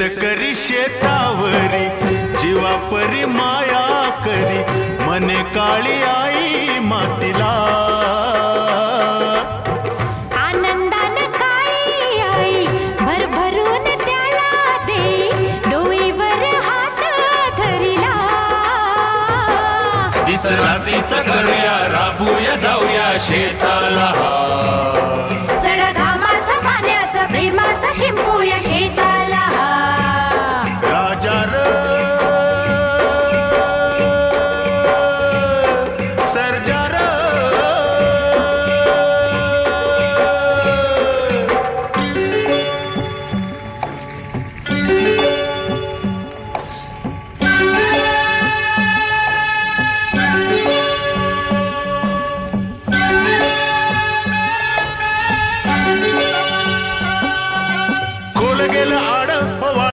शेतकरी शेतावरी जीवापरी माया करी, मने काळी आई मातीला. आनंदाने काळी आई भरभरून त्याला दे, डोईवर हात धरिला. दिसरातीचं करूया, राबूया जाऊया शेताला. सड घामाचं पाण्याचं प्रेमाचं शिंपूया शेता.